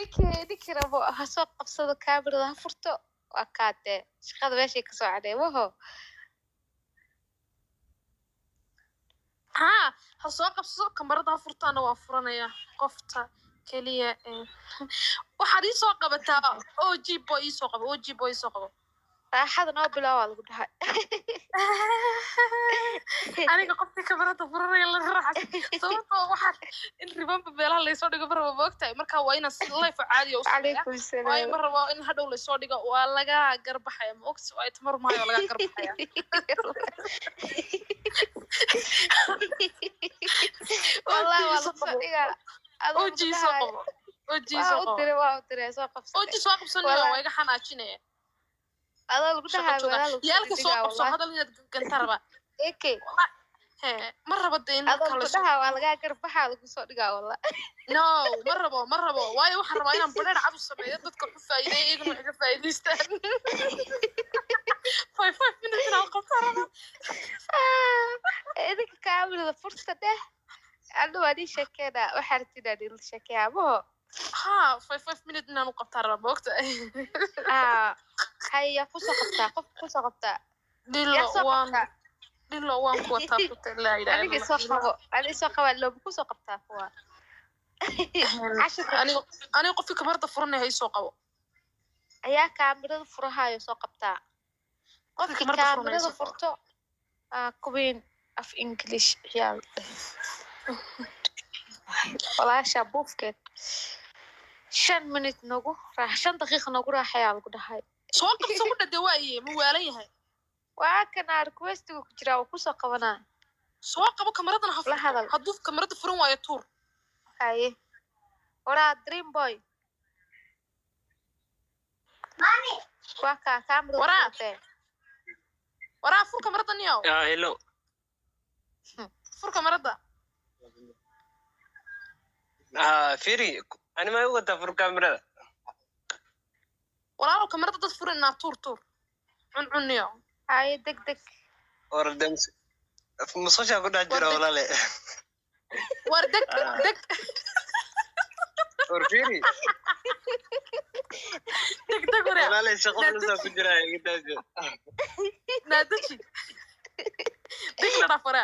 ninkii rabo ha soo qabsado kaamirada ha furto waa kaatee shaqada meeshay ka soo cadhee waho ha soo qabsado kamarada ha furtaana waa furanaya qofta keliya waxaad ii soo qabataa og boy ii soo qabo raaxada noo bilaawaa lagu dhahay aniga qofkii kamarada furanaya la raaxas sababtoo waxaa in ribanba beelaha laysoo dhigo maraba moogtahay markaa waa inaan si life caadiya u sameeya waayo ma rabo in hadhow laysoo dhigo waa laga garbaxaya ma ogti ay tamar maayo laga garbaxaya wallahi waa lasoo dhigaa oji soo qabo waa u diray soo qabso oji soo qabsanaya waa iga xanaajinaya adoo lagu dhahay yaalka soo qabso hadal inaad gantaraba ma rabo de in adoo lagu dhahay waa lagaa garbaxa lagu soo dhigaa walla no ma rabo waayo waxaan rabaa inaan badheer cad u sameeyo dadka wuxu faa'iideeya iyaguna waxay ka faa'iidaystaan 5 minutes inaan qabto rabo idinka kaamirada furta dheh anu waa nin sheekeena waxaa rabtid inaan ila sheekeeya maho 5 minutes inaan u qabtaa raba moogta haya kusoo qabtaa qofka kusoo qabtaa dhilo waan ku wataa kuta laa ilaaha aniga soo qaba looba kusoo qabtaa kuwa aniga qofkii kamarada furanaya ha isoo qabo ayaa kaamirada furahayo soo qabtaa qofkii kaamirada furto queen of English ciyaal walaasha buufkeed 5 minute nagu 5 daqiiqo nagu raaxayaa lagu dhahay soo qabso ku dhade waaye ma waalan yahay waa kana requestiga ku jira oo ku soo qabanaa soo qabo kamaradana ha furo hadduu kamarada furan waayo tuur haye waraa dream boy mami waa ka kamarada waraa fur kamarada niyo hello fur kamarada firi ani ma uga tafur kamarada walaalo kamarada dad furanaa tuur cuncuniyo haye deg ordem musqasha ku dhex jira walaale war deg or firi deg walaale shaqada ku jira igtaajo naadaji deg la dhafara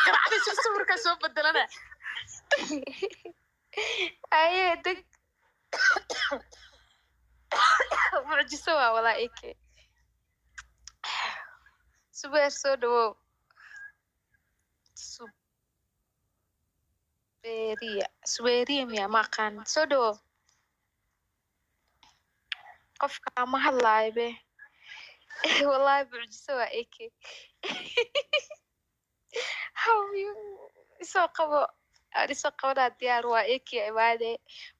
karacdi sawirka soo bedelana haye deg mucjiso waa walaa eke subeer soo dhawow suberiya miya ma aqaan soo dhawow qofka ma hadlaayo be wallahi mucjiso waa eke isoo qabo isoo qabanaa diyaar waa eke imaade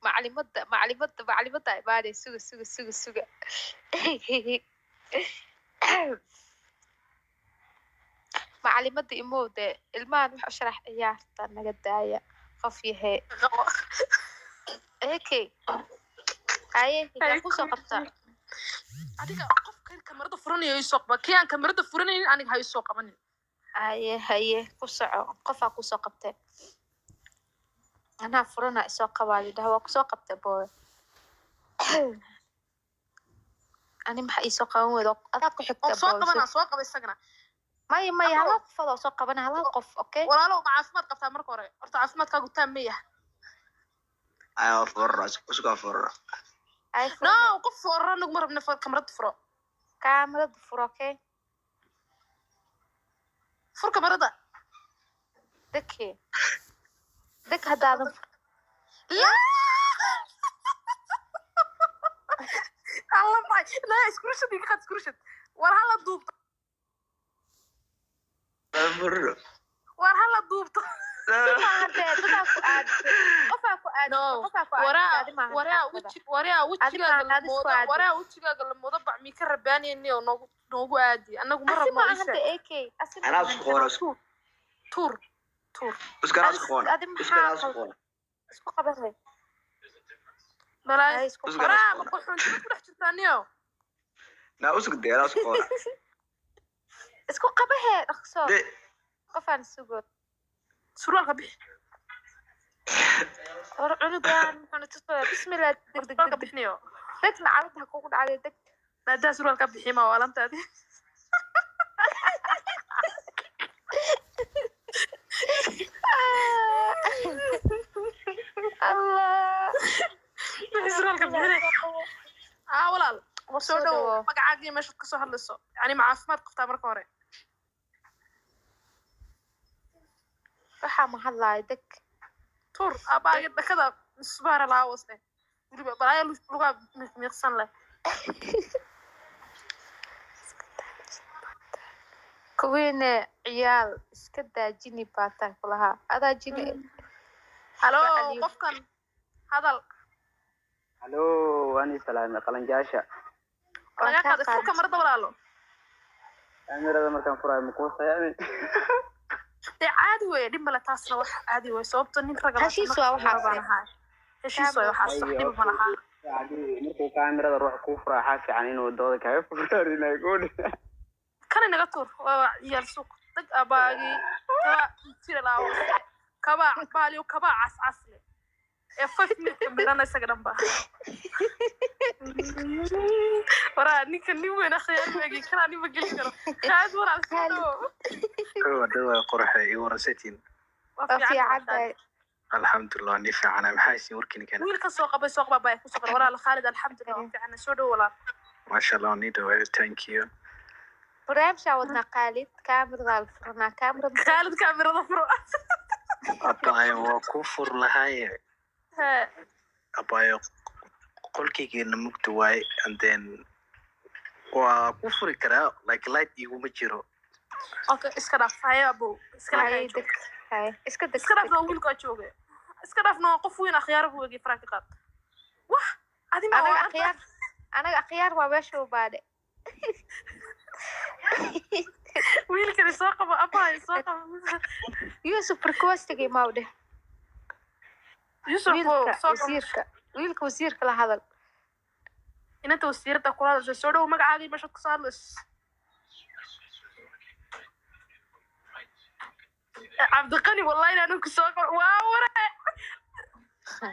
macalimada imaade suga macalimada imowde ilmahan wax u sharax ciyaarta naga daaya qof yahe eke haye higaa kusoo qabtaa adiga qofka kamarada furanayo isoo qaba kii aan kamarada furanaynin aniga ha isoo qabanin haye ku soco qofaa kusoo qabtay anaa furana isoo qabaadi dhaha waa kusoo qabtay boy ani maxa isoo qaban weydo adaa ku xigta soo qaba isagana maya halaa qofadoo soo qabana halaa qof okay walaalo ma caafimaad qabtaa marka hore horta caafimaadkaagu taam ma yahay ayo furra no qof furra naguma rabna kamarada furo okay fur kamarada deg haddaadan alla may iskurshad iga qad iskurshad war hala duubto war hala duubto waraa wejigaaga la moodo bacmii ka rabaanayni oo noogu aadi anagu ma rabno tuur isku qabanay balaa waraa qoxunti ku dhex jirtaaniyo isku qabahe dhaqso qofaan sugo surwaalka bixi عنقان بسم الله دق دق دق بحنيو دق معرضها كوكو على دق لا دا سرور كبحي ما ولا انت هذه الله سرور كبحي walaal soo dhawo magacaagii meesha ka soo hadlayso yani ma caafimaad qabtaa marka hore waxa ma hadlaay deg tur abaaga dakada misbaara laa wasne waliba balaya luga miiqsan leh kuwiina ciyaal iska daajini baataan kulaha adaa jini halo qofkan hadal halo waan salaamay qalanjaasha laga qaad isku kamarada walaalo kamarada markaan furaay ma ku sayay caadi way dhimala taasna wax caadi way sababtoo nin raga heshiis waa waxa heshiis waa waxa dhib ma laha markuu kamarada ruux ku furaa fiican inuu dooda kaga furaarinay gool kana naga tur waa ciyaal suuq dag abaagi kaba tira laawo kaba baaliyo kaba cas leh ee 5 minutes midana isaga dhanba waraa ninka nin weyn akhyaar weegi kana nin ma geli karo kaad waraa soo waa qorxay iyo warasatiin في عدد الحمد لله اني في عنا محاسي وركني كان ويل كسو قبي سوق بابا كسو قبي ولا خالد الحمد لله في عنا سو دو ولا ما شاء الله نيدو ثانك يو برام شاودنا خالد كاميرا الفرنا كاميرا خالد كاميرا ظفر أبايا وكفر لهاي أبايا قل كي نمكت واي and then وكفر كرا like light يقوم يجرو اوكي اسكراف هاي ابو اسكراف هاي اسكراف لو ويلكا جوجه اسكراف نو قف وين اخيار ابو وجي فراك قاد واه هذه ما انا اخيار وباشو بعد ويلكا يسوق ابا يسوق يوسف ريكوستي ماوده يوسف ويلكا وزيرك لا هذا انت وزيرته كل سو دو مغعادي ما شد كسالس عبد القني والله انا كسوق واورا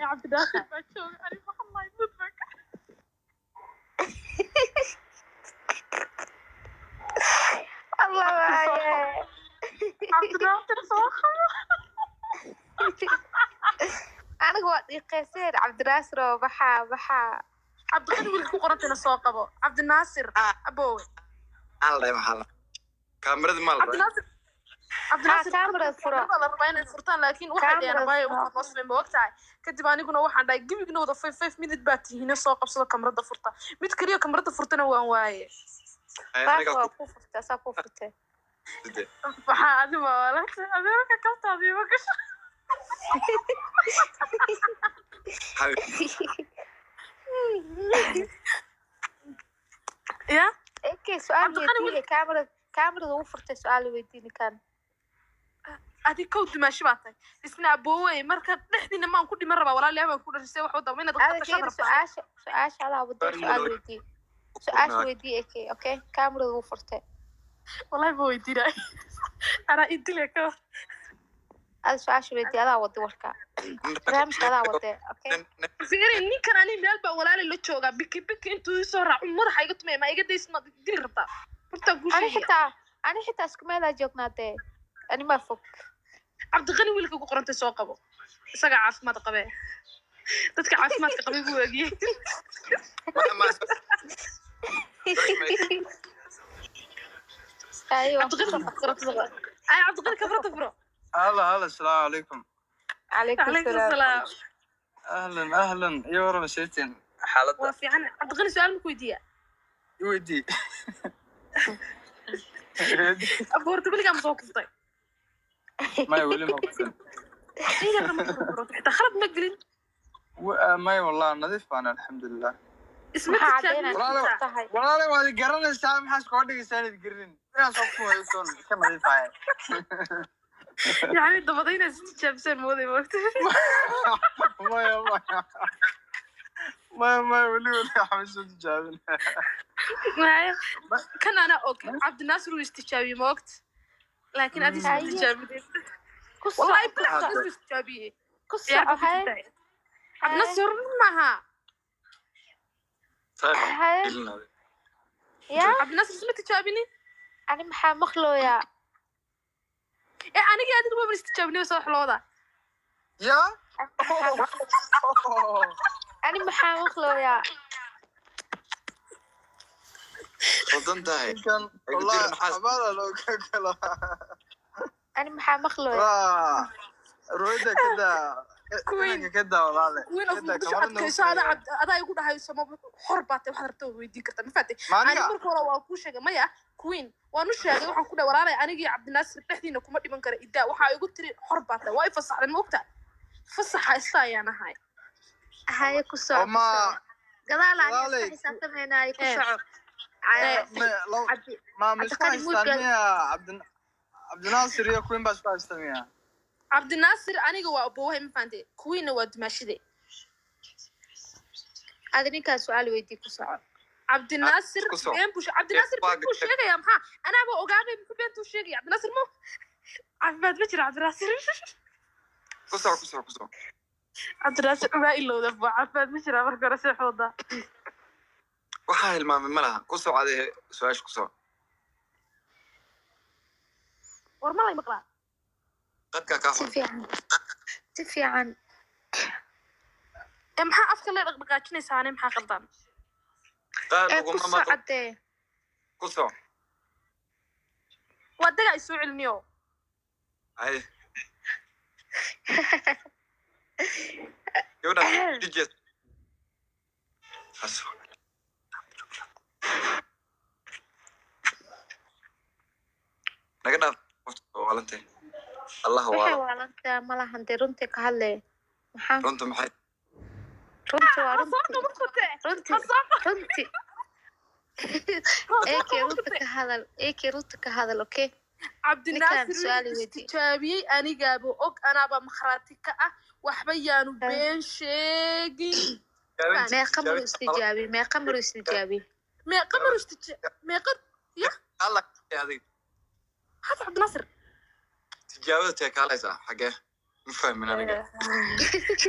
يا عبد الداخل بشوف انا والله يمدك الله يا عبد الداخل سوق انا قوي قيسير عبد الناصر بحا عبد القني ولكو قرنتنا سوق ابو عبد الناصر ابو الله يمحل كاميرا مال عبد الناصر كاميرا فرو والله ربعين الفرتان لكن واحد انا باي وقت ما وقتها كدب انيغنا waxaan dhaay gibigna wada 5 minute baati hina soo qabsado kamarada furta mid kaliya kamarada furtana waan waaye aniga ku furta sa ku furta waxa adi ma wala adeerka kabtaadi ma gasho يا اوكي سؤال ويدي كاميرا uu furtay su'aal weydiin kan adi kood maashi baatay isna abooway marka dhexdina maan ku dhiman rabaa walaal yaabaan ku dhashay wax wada weynad dadka shaqada su'aasha ala wada su'aal weydii okay كاميرا uu furtay wallahi ma weydiinay ana idile ka هذا سؤال weydii ala wada warka barnaamij ala wada okay sigari ninkan ani meel baa walaal la jooga biki intuu soo raaco madaxa iga tumay ma iga daysma dil rabtaa horta guushiga أنا حتى أسكمل أجوكنا ده أنا ما فك عبد الغني ويلك قرنت سو قبو isaga caafimaad qabe dadka caafimaadka qabe buu eegay أيوة عبد الغني كبرت برو هلا السلام عليكم عليكم السلام اهلا يا ورا مسيتين حالتك وفي عن عبد الغني سؤال مكويديا يودي أبغى تقولي كم صوت طيب ما يقولي ما قلت إيه يا رب تخرب مقلين ما والله نظيف أنا الحمد لله اسمك والله ما ذي قرن السام حاس كودي سند قرن يا صفوا يسون كم نظيف هاي يعني ضبطينا جابسين مودي وقت ما يقولي حمس جابين كان أنا أوكي عبد الناصر ويستجابي وقت لكن أدي استجابي والله يبلغ استجابي قصة هاي cabdinaasir maaha ya cabdinaasir isma tijaabini ani maxaa maqlooyaa aniga adigu ma istijaabini soo xulooda ya ani maxaa maqlooyaa wadantahay kan wallahi xabada loo kala ani maxaa maqlooyaa roida kada kada walaale وين أنا يقول هاي سما حر باتي وحضر تو ويدي كرت ما فاتي أنا مركورة وأكون شيء ما يا كوين وأنا شيء وحنا كنا ورانا أنا جي عبد الناصر تحدينا كم مرة بنكر إدا وحا يقول تري حر باتي واقف الصح المقطع فصح الصاي أنا هاي كسر ما قال لا حسابك هنا يكسر ما مش فاهميها عبد الناصر يا كوين بس فاهميها عبد الناصر أنا جوا أبوه ما فهمت كوين ود ماشي هذا كان سؤال ويدي كسر عبد الناصر بين بوش عبد الناصر بين بوش يا محا أنا أبغى أقابل بين بوش يا عبد الناصر مو عبد بشر عبد الناصر كسر عبد الناصر ما إلا ذا عبد بشر أبغى أقرأ حوضة waxaa hilmaamay malaha ku soo caday su'aasha ku soo warma lay maqlaa qadka ka tifiican maxaa afka la dhaqdhaqaajinaysaa ane maxaa qaldan qaal ma cadee ku soo wadaga ay soo celiniyo ay yowda dijet aso naga dhaaf walantay allah waa walanta malahan de runtii ka hadle maxaa runta maxay runtii waa runtii runta ka hadal okay cabdinaasir tijaabiyey anigaaba og anaaba makhraati ka ah waxba yaanu been sheegin meeqa maru istijaabi meeqa ya allah adiga hada cabdinaasir tijaabada tee kaalaysaa xagee ma fahmin aniga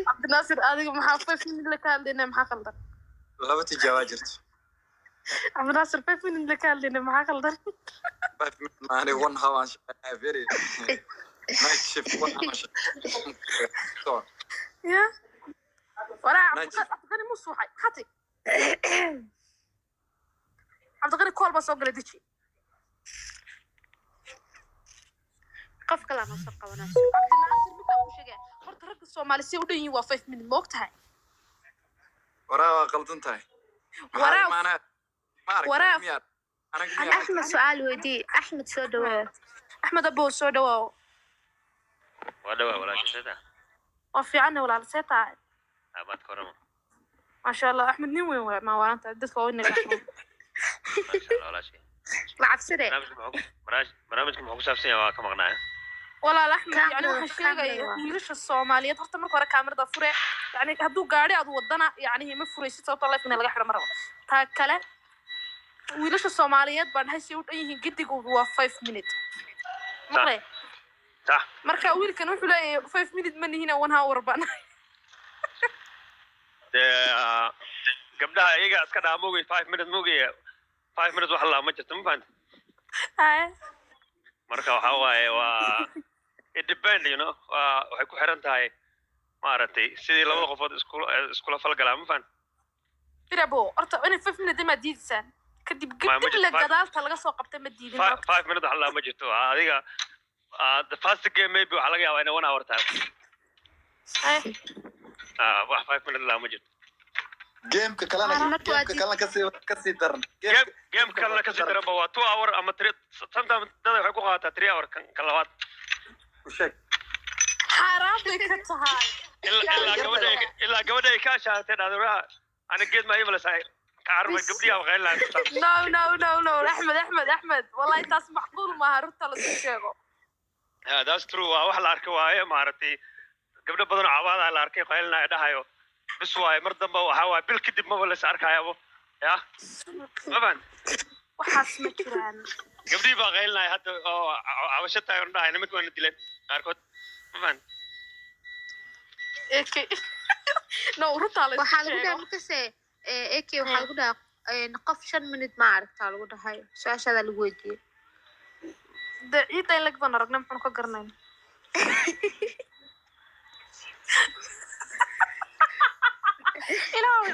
cabdinaasir adiga maxaa fahmin la ka hadlayna maxaa qaldan laba tijaaba jirto cabdinaasir fahmin la ka hadlayna maxaa qaldan maani one hour very night shift one hour so ya wala cabdiqani musuuxay hati cabdiqani kool baa soo galay deji qof kale ma soo qabanaa cabdinaasir midda uu sheegay horta ragga Soomaali si u dhan yihiin waa 5 minutes ma ogtahay waraa qaldan tahay waraa أحمد سؤال ودي أحمد سودوا أحمد أبو سودوا ولا كذا وفي عنه ولا لسيتها أباد كرم ما شاء الله أحمد نوي ما وانت عدت كوني ما شاء الله ولا شيء لعب سريع برامجكم حقوق شخصية كم غناء ولا لحم يعني وحشيء ويرش الصومالية تحت مركورة كاميرا فرع يعني هدو قاعد أدو ودنا يعني ما فريش صوت الله فينا لقى حدا مرة تاكله ويرش الصومالية بعد هاي سيود أيه جدي جوا 5 minutes مرة صح مركا ويل كانوا يقولوا 5 minutes مني هنا 1 hour بنا قبلها إيجا أسكت موجي 5 minutes موجي 5 minutes وحلا ما جت مفهوم هاي marka waxa waaye waa it depend you know waxay ku xiran tahay maaragtay sidii labada qofood iskula falgalaa ma fahan birabo horta inay 5 minutes ma diidsan kadib gabdhaha la gadaalta laga soo qabtay ma diidin 5 minutes hal ma jirto adiga the first game maybe waxa laga yaabaa inay 1 hour tahay wax 5 minutes la ma jirto gameka kalena kasii daran game kalena kasii daran waa 2 hour ama 3 sometimes dad waxay ku qaataa 3 hour kan labaad u sheeg xaraam bay ka tahay ilaa gabadha ay ka shaatay dhadura ana geed ma ibla saay ka arba gabdhiya waxay no Ahmed wallahi taas macquul ma aha runta la sheego that's true wax la arkay waaye maartay gabdho badan caawada la arkay qaylna ay dhahayo بس واي مردم وحوا بالكدب ما ولا ساركها يا ابو يا طبعا وحاس مكران قبلي باغيلنا حتى عوشتها ورنا نمك وين ديلن قاركود طبعا اكي no runta la waxaa lagu dhahay markase AK waxaa lagu dhahay qof 5 minute ma aragtaa lagu dhahay su'aashaada lagu weydiiyey ciida in laga baan aragnay maxaan ka garanayn ilaahay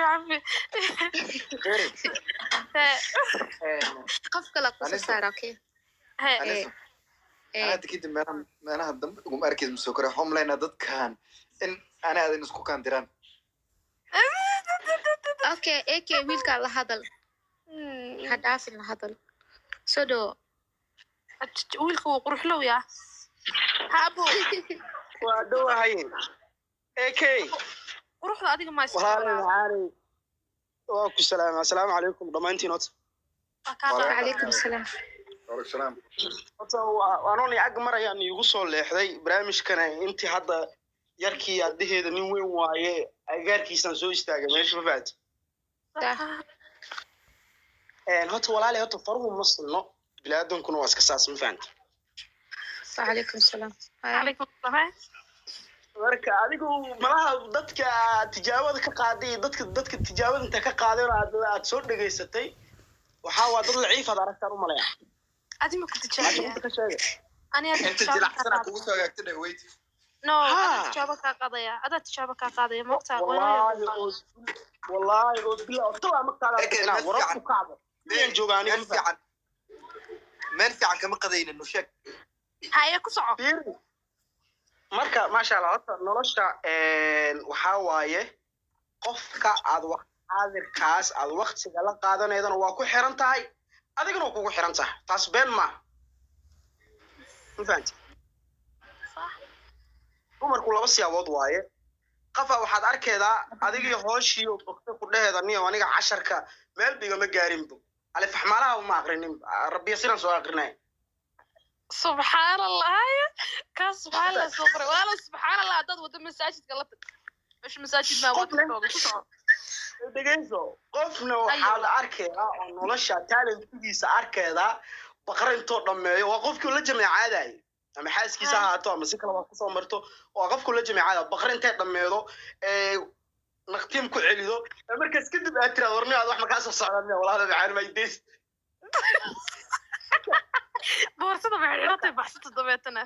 عفو qof kale ku saar okay أنا تكيد ما أنا هدم قوم أركز مسكرة هم لنا ضد كان إن أنا هذا نسكو كان تيران okay AK wiilka la hadal hadaafin la hadal sodo wiilka wuu qurux low yaa haabo waa dhawahay AK quruxda adiga ma isku walaalahay waa ku salaam assalaamu calaykum dhamaantiin wad وعليكم السلام وعليكم السلام waanoon ag marayaan igu soo leexday barnaamijkana intii hadda yarkii adeheeda nin weyn waaye agaarkiisan soo istaagay meesha ma faad horta walaalay horta faruhu ma silno bilaadunkuna waa iska saas ma faanta وعليكم السلام عليكم السلام marka adigu malaha dadka tijaabada ka qaaday dadka tijaabada inta ka qaadeen aad soo dhageysatay waxa waa dad laciif ah aragtaan u maleeyaa adima ku tijaabay ani أنت تلعب سنة كوسا يا كتير ويت no ada tijaabo ka qaadaya moqta wallahi oo bila toba ma kala warku kaabo in joogaani meel fiican kama qadayna no sheeg haya ku soco marka ma sha Allah horta nolosha waxa waaye qofka aad wax aadirkaas aad waqtiga la qaadanaydana waa ku xiran tahay adiguna waa kugu xiran tahay taas been ma فهمت dumarku laba siyaabood waaye qafa waxaad arkaydaa adigii hooshiyo bogta ku dhaheeda niyo aniga 10ka meel biga ma gaarin bu alif xamaalaha ma aqrinin rabbi siran soo aqrinay subhanallah ka subhanallah soo qoray wala subhanallah dad wada masaajidka la tag mesh masaajid ma wada ku soco degeyso qofna waxaad arkaydaa oo nolosha talentigiisa arkaydaa baqrinto dhameeyo waa qofkii la jameecaaday ama xaaskiisa haato ama si kala ku soo marto oo qofku la jameecada baqrinta dhameedo naqtim ku celido markaas kadib aad tiraad warni aad wax ma ka soo socdaan walaal macaan ma idees boorsada baxirtay baxsata dabeetana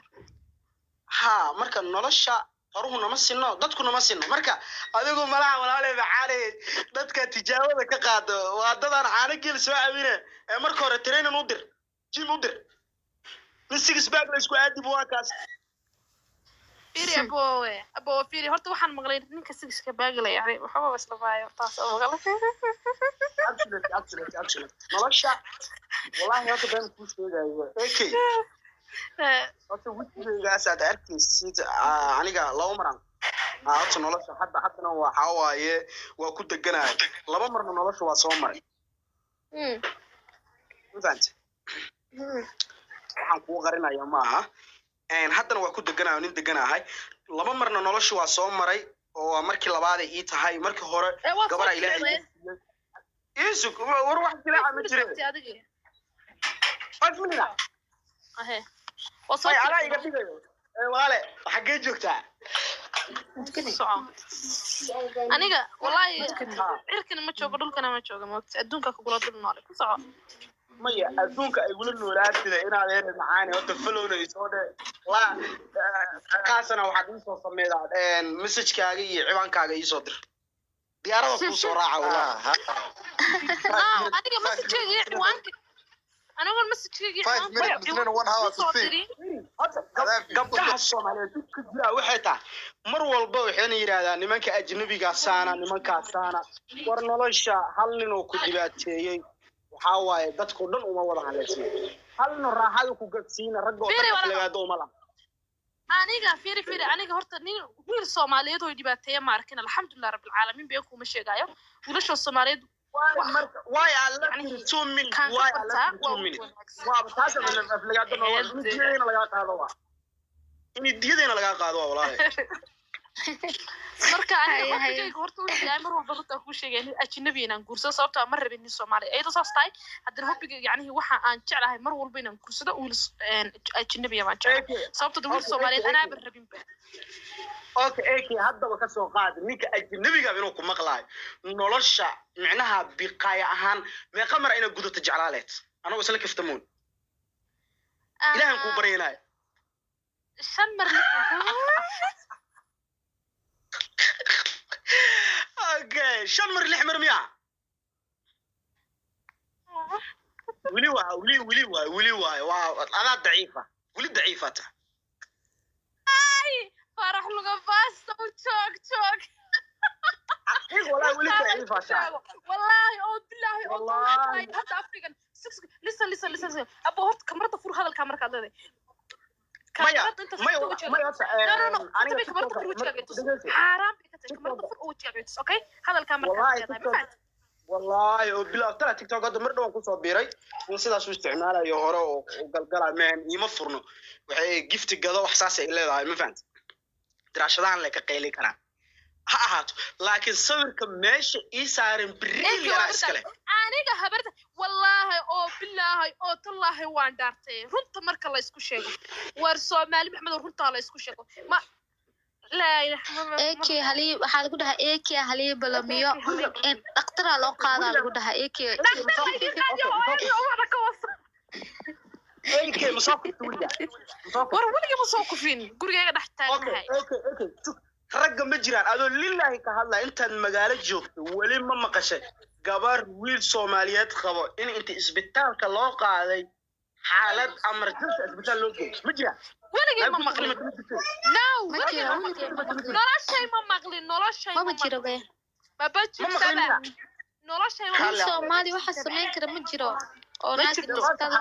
ha marka nolosha faruhu nama sinno dadku nama sinno marka adigu malaha walaal macaan dadka tijaabada ka qaado waa dadaan caana gel soo caawina marka hore training u dir jim u dir nisiga baag la isku aadi buukaas firi abo firi horta waxaan maqlay ninka sigiska baag la yahay waxba isla baayo taas oo maqlay absolutely nolosha wallahi horta baan ku sheegayo okay horta wixigaas aad arkaysid aniga laba maran horta nolosha haddana waxa waaye waa ku deganaay laba marna nolosha waa soo maray fahant waxaan ku qarinayaa maaha haddana waa ku deganayo nin deganahay laba marna nolosha waa soo maray oo markii labaad ay tahay markii hore gabar ilaahay yeesuk war wax dilaa ma jire wax minna wasoo ala iga dhigayo walaale xagee joogtaa aniga wallahi cirkana ma joogo dhulkana ma joogo moogta adduunka ku gula dul nool ku soco maya adduunka ay gula noolaatida inaad heer macaan oo falowna soo dhe la kaasana waxaad u soo sameeydaa message-kaaga iyo ciwaankaaga ii soo dir diyaarada ku soo raaca wallahi adiga message-kaaga iyo ciwaanka aniga message-kaaga iyo ciwaanka gabdhaha Soomaaliyeed ku jira waxay tahay mar walba waxayna yiraahdaan nimanka ajnabiga saana nimankaasana war nolosha hal nin oo ku dhibaateeyay waxa waaye dadku dhan uma wada halaysan hal nin raaxada ku gadsiina rag oo laga dooma la aniga firi aniga horta nin wiil Soomaaliyeed oo dhibaateeya ma arkin alxamdulillah rabbil caalamiin been kuma sheegayo wiilasha Soomaaliyeed واي على 2 minutes واي على 2 minutes waa taas ma laga doona diidayna laga qaado waa in diidayna laga qaado wallahi marka aniga hobigayga horta wuxuu yahay mar walba runta ku sheegay in ajnabi inaan guursado sababtoo ah ma rabin nin Soomaali ayada saas tahay haddana hobigayga yacni waxa aan jeclahay mar walba inaan guursado wiil ajnabi baan jeclahay sababtoo wiil Soomaaliyeed anaa ban rabin ba okay haddaba ka soo qaad ninka ajnabiga inuu ku maqlaayo nolosha micnaha biqaaya ahaan meeqa mar ina gudato jeclaaleed anagu isla kaftamoon ilaahan ku bareynay 5 mar okay 5 mar 6 mar miya ولي أنا ضعيفة ولي ضعيفة أي فرح لغة باستا وشوك والله ولي ضعيفة والله أو بالله والله هذا أفريقيا لسه أبو هرت كاميرا فور هذا الكاميرا كذا مايا أنا كاميرا فور وجهك حرام كاميرا فور وجهك أوكي هذا الكاميرا كذا والله وبلا ترى تيك توك هذا مرة وأنا كنت صبيري وصيدا شو استعماله يهورا وقلقلا من يمفرنه وحي جفت الجذا وحساسة إلى ذا ما فهمت ترى شلون لك قيلي كلام هات لكن صور كمش يسار بريلي رأس كله أنا كهبرت والله أو بالله أو تالله وان دارتي رنت مرك الله يسكو شيء ورسول مالي محمد رنت الله يسكو شيء ما لا ايكي هلي waxaa lagu dhahaa eeki hali balamiyo in dhaqtar loo qaada lagu dhahaa eeki eeki masaqif tuuliya war waliga ma soo kufin gurigayga dhax taagnahay okay ragga ma jiraan adoo lillahi ka hadla intaan magaalo joogto wali ma maqashay gabar wiil Soomaaliyeed qabo in inta isbitaalka loo qaaday xaalad emergency isbitaal loo geeyay ma jiraan waliga ma maqlin no nolol shay ma maqlin nolol shay ma jiro be baba jirta nolol shay ma Soomaali waxa sameyn kara ma jiro oo naas isbitaal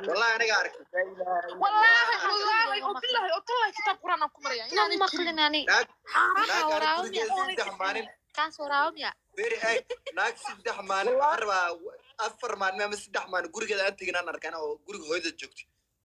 والله أنا قارك والله وبالله والله كتاب قرآن أكو مريا إنا مقلنا يعني كان صراهم يا بيري أي ناك سدح مان أربعة أفر مان ما مسدح مان قرق هذا أنت جنا نركنا وقرق هيدا جوكتي